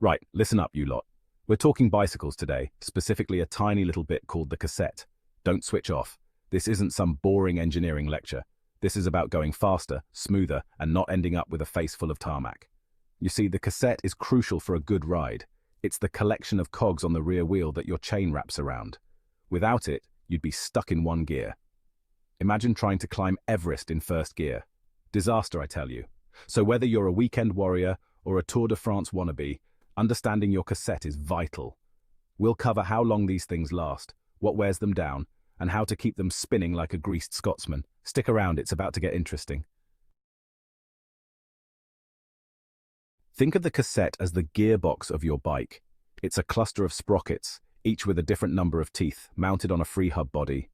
Right, listen up, you lot. We're talking bicycles today, specifically a tiny little bit called the cassette. Don't switch off. This isn't some boring engineering lecture. This is about going faster, smoother, and not ending up with a face full of tarmac. You see, the cassette is crucial for a good ride. It's the collection of cogs on the rear wheel that your chain wraps around. Without it, you'd be stuck in one gear. Imagine trying to climb Everest in first gear. Disaster, I tell you. So whether you're a weekend warrior or a Tour de France wannabe, understanding your cassette is vital. We'll cover how long these things last, what wears them down, and how to keep them spinning like a greased Scotsman. Stick around, it's about to get interesting. Think of the cassette as the gearbox of your bike. It's a cluster of sprockets, each with a different number of teeth, mounted on a free hub body.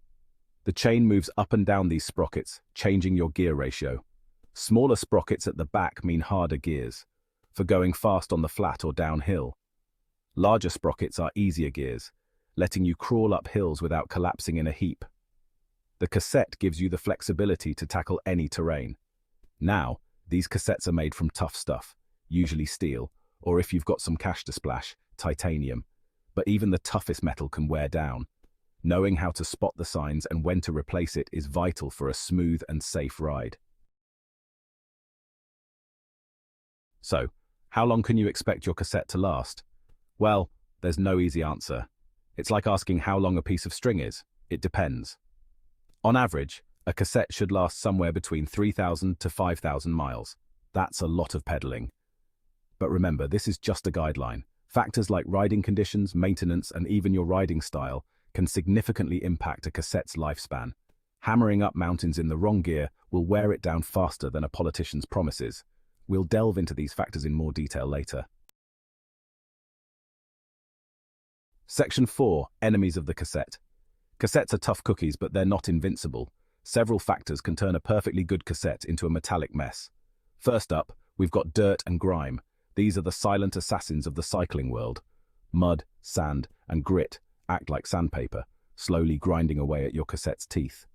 The chain moves up and down these sprockets, changing your gear ratio. Smaller sprockets at the back mean harder gears, for going fast on the flat or downhill. Larger sprockets are easier gears, letting you crawl up hills without collapsing in a heap. The cassette gives you the flexibility to tackle any terrain. Now, these cassettes are made from tough stuff, usually steel, or if you've got some cash to splash, titanium. But even the toughest metal can wear down. Knowing how to spot the signs and when to replace it is vital for a smooth and safe ride. So, how long can you expect your cassette to last? Well, there's no easy answer. It's like asking how long a piece of string is. It depends. On average, a cassette should last somewhere between 3,000 to 5,000 miles. That's a lot of pedaling. But remember, this is just a guideline. Factors like riding conditions, maintenance, and even your riding style can significantly impact a cassette's lifespan. Hammering up mountains in the wrong gear will wear it down faster than a politician's promises. We'll delve into these factors in more detail later. Section 4. Enemies of the cassette. Cassettes are tough cookies, but they're not invincible. Several factors can turn a perfectly good cassette into a metallic mess. First up, we've got dirt and grime. These are the silent assassins of the cycling world. Mud, sand, and grit act like sandpaper, slowly grinding away at your cassette's teeth.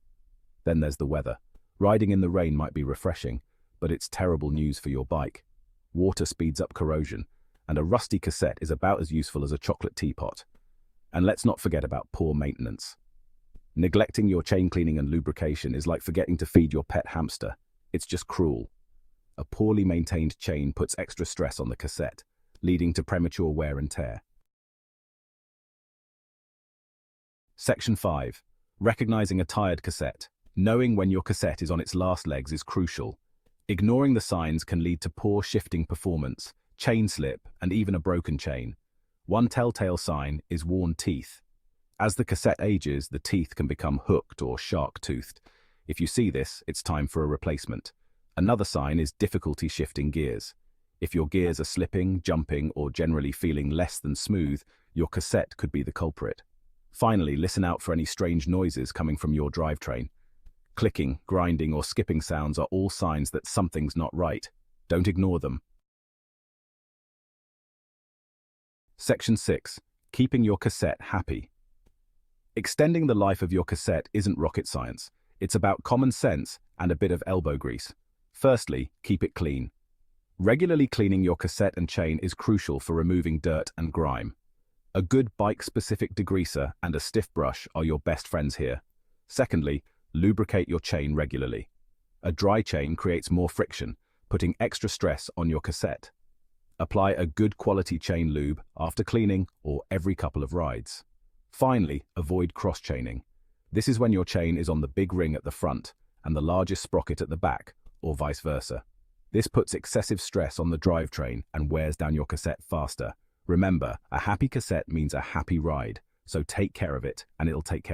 Then there's the weather. Riding in the rain might be refreshing, but it's terrible news for your bike. Water speeds up corrosion, and a rusty cassette is about as useful as a chocolate teapot. And let's not forget about poor maintenance. Neglecting your chain cleaning and lubrication is like forgetting to feed your pet hamster. It's just cruel. A poorly maintained chain puts extra stress on the cassette, leading to premature wear and tear. Section 5. Recognizing a tired cassette. Knowing when your cassette is on its last legs is crucial. Ignoring the signs can lead to poor shifting performance, chain slip, and even a broken chain. One telltale sign is worn teeth. As the cassette ages, the teeth can become hooked or shark-toothed. If you see this, it's time for a replacement. Another sign is difficulty shifting gears. If your gears are slipping, jumping, or generally feeling less than smooth, your cassette could be the culprit. Finally, listen out for any strange noises coming from your drivetrain. Clicking, grinding, or skipping sounds are all signs that something's not right. Don't ignore them. Section 6. Keeping your cassette happy. Extending the life of your cassette isn't rocket science. It's about common sense and a bit of elbow grease. Firstly, keep it clean. Regularly cleaning your cassette and chain is crucial for removing dirt and grime. A good bike-specific degreaser and a stiff brush are your best friends here. Secondly, lubricate your chain regularly. A dry chain creates more friction, putting extra stress on your cassette. Apply a good quality chain lube after cleaning or every couple of rides. Finally, avoid cross-chaining. This is when your chain is on the big ring at the front and the largest sprocket at the back, or vice versa. This puts excessive stress on the drivetrain and wears down your cassette faster. Remember, a happy cassette means a happy ride, so take care of it and it'll take care